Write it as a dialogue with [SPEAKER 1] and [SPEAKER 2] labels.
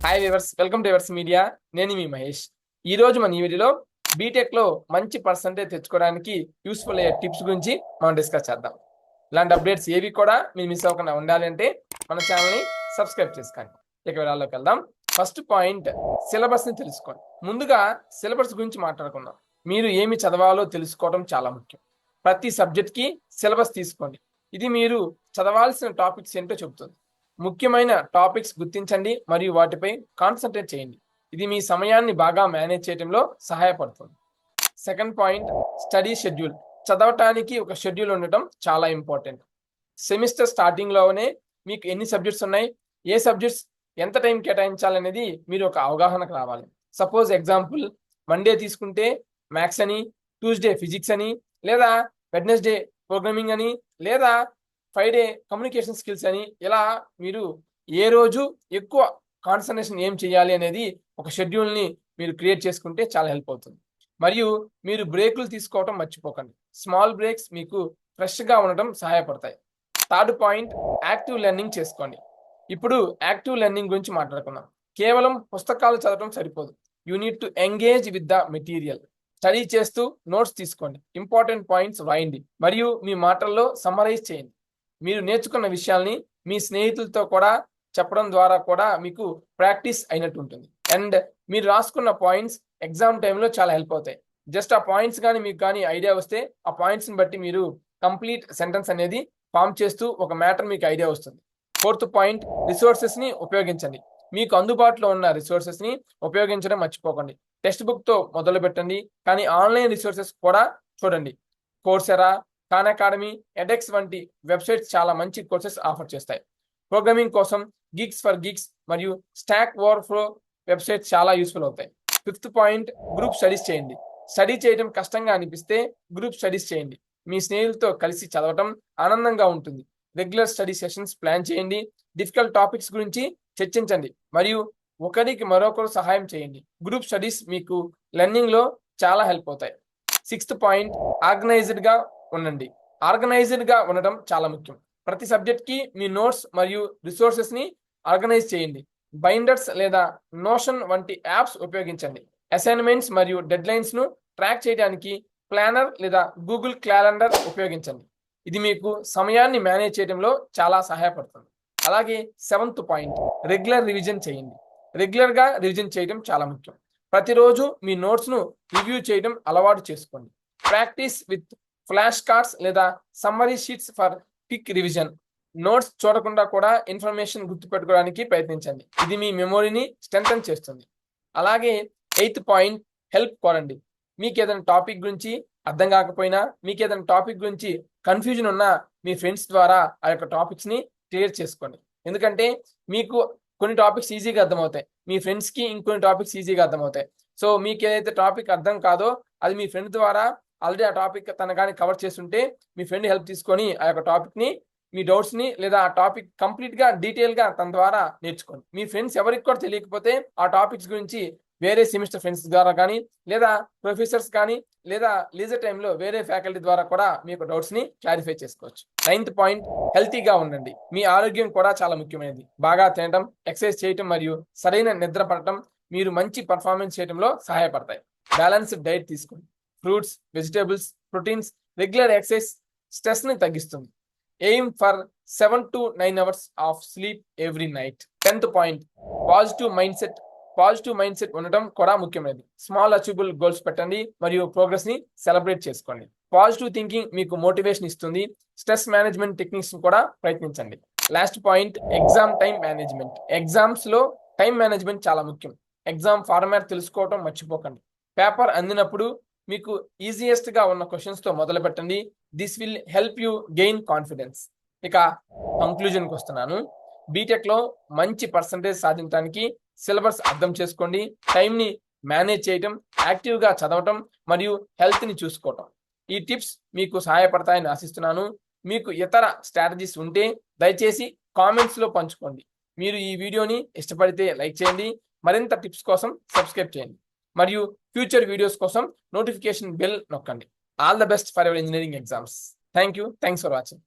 [SPEAKER 1] Hi viewers, welcome to yours media. నేను మీ మహేష్. ఈ రోజు మన ఈ వీడియోలో బీటెక్ లో మంచి పర్సంటేజ్ తెచ్చుకోవడానికి యూస్ఫుల్ అయ్యే టిప్స్ గురించి మనం డిస్కస్ చేద్దాం. ఇలాంటి అప్డేట్స్ ఏవి కూడా మీరు మిస్ అవ్వకుండా ఉండాలి అంటే మన ఛానల్ని సబ్స్క్రైబ్ చేసుకోండి. ఇక వివరాల్లోకి వెళ్దాం. ఫస్ట్ పాయింట్, సిలబస్ ని తెలుసుకోండి. ముందుగా సిలబస్ గురించి మాట్లాడుకుందాం. మీరు ఏమి చదవాలో తెలుసుకోవడం చాలా ముఖ్యం. ప్రతి సబ్జెక్ట్ కి సిలబస్ తీసుకోండి. ఇది మీరు చదవాల్సిన టాపిక్స్ ఏంటో చెబుతుంది. ముఖ్యమైన టాపిక్స్ గుర్తించండి మరియు వాటిపై కాన్సన్ట్రేట్ చేయండి. ఇది మీ సమయాన్ని బాగా మేనేజ్ చేయడంలో సహాయపడుతుంది. Second point, study schedule. చదవటానికి ఒక షెడ్యూల్ ఉండటం చాలా ఇంపార్టెంట్. సెమిస్టర్ స్టార్టింగ్లోనే మీకు ఎన్ని సబ్జెక్ట్స్ ఉన్నాయి, ఏ సబ్జెక్ట్స్ ఎంత టైం కేటాయించాలనేది మీరు ఒక అవగాహనకు రావాలి. సపోజ్ ఎగ్జాంపుల్, మండే తీసుకుంటే మ్యాథ్స్ అని, ట్యూస్డే ఫిజిక్స్ అని, లేదా వెడ్నెస్డే ప్రోగ్రామింగ్ అని, లేదా ఫ్రైడే కమ్యూనికేషన్ స్కిల్స్ అని, ఇలా మీరు ఏ రోజు ఎక్కువ కాన్సన్ట్రేషన్ ఏం చేయాలి అనేది ఒక షెడ్యూల్ని మీరు క్రియేట్ చేసుకుంటే చాలా హెల్ప్ అవుతుంది. మరియు మీరు బ్రేకులు తీసుకోవటం మర్చిపోకండి. స్మాల్ బ్రేక్స్ మీకు ఫ్రెష్గా ఉండటం సహాయపడతాయి. థర్డ్ పాయింట్, యాక్టివ్ లెర్నింగ్ చేసుకోండి. ఇప్పుడు యాక్టివ్ లెర్నింగ్ గురించి మాట్లాడుకుందాం. కేవలం పుస్తకాలు చదవడం సరిపోదు. You need to engage with the material. Study చేస్తూ నోట్స్ తీసుకోండి, ఇంపార్టెంట్ పాయింట్స్ రాయండి మరియు మీ మాటల్లో సమ్మరైజ్ చేయండి. మీరు నేర్చుకున్న విషయాల్ని మీ స్నేహితులతో కూడా చెప్పడం ద్వారా కూడా మీకు ప్రాక్టీస్ అయినట్టు ఉంటుంది. అండ్ మీరు రాసుకున్న పాయింట్స్ ఎగ్జామ్ టైంలో చాలా హెల్ప్ అవుతాయి. జస్ట్ ఆ పాయింట్స్ కానీ మీకు కానీ ఐడియా వస్తే ఆ పాయింట్స్ని బట్టి మీరు కంప్లీట్ సెంటెన్స్ అనేది ఫామ్ చేస్తూ ఒక మ్యాటర్ మీకు ఐడియా వస్తుంది. ఫోర్త్ పాయింట్, రిసోర్సెస్ని ఉపయోగించండి. మీకు అందుబాటులో ఉన్న రిసోర్సెస్ని ఉపయోగించడం మర్చిపోకండి. టెక్స్ట్ బుక్తో మొదలు పెట్టండి, కానీ ఆన్లైన్ రిసోర్సెస్ కూడా చూడండి. కోర్సెరా, ఖాన్ అకాడమీ, ఎడెక్స్ వంటి వెబ్సైట్స్ చాలా మంచి కోర్సెస్ ఆఫర్ చేస్తాయి. ప్రోగ్రామింగ్ కోసం గిగ్స్ ఫర్ గిగ్స్ మరియు స్టాక్ ఓవర్ఫ్లో వెబ్సైట్స్ చాలా యూస్ఫుల్ అవుతాయి. ఫిఫ్త్ పాయింట్, గ్రూప్ స్టడీస్ చేయండి. స్టడీ చేయడం కష్టంగా అనిపిస్తే గ్రూప్ స్టడీస్ చేయండి. మీ స్నేహితులతో కలిసి చదవటం ఆనందంగా ఉంటుంది. రెగ్యులర్ స్టడీ సెషన్స్ ప్లాన్ చేయండి. డిఫికల్ట్ టాపిక్స్ గురించి చర్చించండి మరియు ఒకరికి మరొకరు సహాయం చేయండి. గ్రూప్ స్టడీస్ మీకు లెర్నింగ్లో చాలా హెల్ప్ అవుతాయి. సిక్స్త్ పాయింట్, ఆర్గనైజ్డ్గా ఉండండి. ఆర్గనైజ్డ్గా ఉండటం చాలా ముఖ్యం. ప్రతి సబ్జెక్ట్కి మీ నోట్స్ మరియు రిసోర్సెస్ని ఆర్గనైజ్ చేయండి. బైండర్స్ లేదా నోషన్ వంటి యాప్స్ ఉపయోగించండి. అసైన్మెంట్స్ మరియు డెడ్లైన్స్ను ట్రాక్ చేయడానికి ప్లానర్ లేదా గూగుల్ క్యాలెండర్ ఉపయోగించండి. ఇది మీకు సమయాన్ని మేనేజ్ చేయడంలో చాలా సహాయపడుతుంది. అలాగే సెవెంత్ పాయింట్, రెగ్యులర్ రివిజన్ చేయండి. రెగ్యులర్గా రివిజన్ చేయడం చాలా ముఖ్యం. ప్రతిరోజు మీ నోట్స్ను రివ్యూ చేయడం అలవాటు చేసుకోండి. ప్రాక్టీస్ విత్ ఫ్లాష్ కార్డ్స్ లేదా summary sheets for quick revision. Notes చూడకుండా కూడా ఇన్ఫర్మేషన్ గుర్తుపెట్టుకోవడానికి ప్రయత్నించండి. ఇది మీ మెమొరీని స్ట్రెంథన్ చేస్తుంది. అలాగే ఎయిత్ పాయింట్, హెల్ప్ కోరండి. మీకు ఏదైనా టాపిక్ గురించి అర్థం కాకపోయినా, మీకు ఏదైనా టాపిక్ గురించి కన్ఫ్యూజన్ ఉన్నా మీ ఫ్రెండ్స్ ద్వారా ఆ యొక్క టాపిక్స్ని క్లియర్ చేసుకోండి. ఎందుకంటే మీకు కొన్ని టాపిక్స్ ఈజీగా అర్థమవుతాయి, మీ ఫ్రెండ్స్కి ఇంకొన్ని టాపిక్స్ ఈజీగా అర్థమవుతాయి. సో మీకు ఏదైతే టాపిక్ అర్థం కాదో అది మీ ఫ్రెండ్ ద్వారా ఆల్రెడీ ఆ టాపిక్ తన కానీ కవర్ చేస్తుంటే మీ ఫ్రెండ్ హెల్ప్ తీసుకొని ఆ యొక్క టాపిక్ని, మీ డౌట్స్ని లేదా ఆ టాపిక్ కంప్లీట్గా డీటెయిల్గా తన ద్వారా నేర్చుకోండి. మీ ఫ్రెండ్స్ ఎవరికి కూడా తెలియకపోతే ఆ టాపిక్స్ గురించి వేరే సెమిస్టర్ ఫ్రెండ్స్ ద్వారా కానీ, లేదా ప్రొఫెసర్స్ కానీ, లేదా లీజర్ టైంలో వేరే ఫ్యాకల్టీ ద్వారా కూడా మీ యొక్క డౌట్స్ని క్లారిఫై చేసుకోవచ్చు. నైన్త్ పాయింట్, హెల్తీగా ఉండండి. మీ ఆరోగ్యం కూడా చాలా ముఖ్యమైనది. బాగా తినడం, ఎక్సర్సైజ్ చేయటం మరియు సరైన నిద్ర పడటం మీరు మంచి పర్ఫార్మెన్స్ చేయడంలో సహాయపడతాయి. బ్యాలెన్స్డ్ డైట్ తీసుకోండి. Fruits, vegetables, proteins, regular exercise స్ట్రెస్ని తగ్గిస్తుంది. Aim for 7 to 9 hours of sleep every night. 10th point, positive mind set ఉండటం కూడా ముఖ్యమైనది. స్మాల్ అచీవబుల్ గోల్స్ పెట్టండి మరియు ప్రోగ్రెస్ని సెలబ్రేట్ చేసుకోండి. పాజిటివ్ థింకింగ్ మీకు మోటివేషన్ ఇస్తుంది. స్ట్రెస్ మేనేజ్మెంట్ టెక్నిక్స్ కూడా ప్రయత్నించండి. Last point, exam time management. ఎగ్జామ్స్లో టైం మేనేజ్మెంట్ చాలా ముఖ్యం. ఎగ్జామ్ ఫార్మాట్ తెలుసుకోవటం మర్చిపోకండి. పేపర్ అందినప్పుడు మీకు ఈజియెస్ట్గా ఉన్న క్వశ్చన్స్తో మొదలు పెట్టండి. This will help you gain confidence. ఇక కంక్లూజన్కి వస్తున్నాను. బీటెక్లో మంచి పర్సంటేజ్ సాధించడానికి సిలబస్ అర్థం చేసుకోండి, టైంని మేనేజ్ చేయటం, యాక్టివ్గా చదవటం మరియు హెల్త్ని చూసుకోవటం. ఈ టిప్స్ మీకు సహాయపడతాయని ఆశిస్తున్నాను. మీకు ఇతర స్ట్రాటజీస్ ఉంటే దయచేసి కామెంట్స్లో పంచుకోండి. మీరు ఈ వీడియోని ఇష్టపడితే లైక్ చేయండి. మరింత టిప్స్ కోసం సబ్స్క్రైబ్ చేయండి మరియు ఫ్యూచర్ వీడియోస్ కోసం నోటిఫికేషన్ బెల్ నొక్కండి. All the best for your engineering exams. Thank you. Thanks for watching.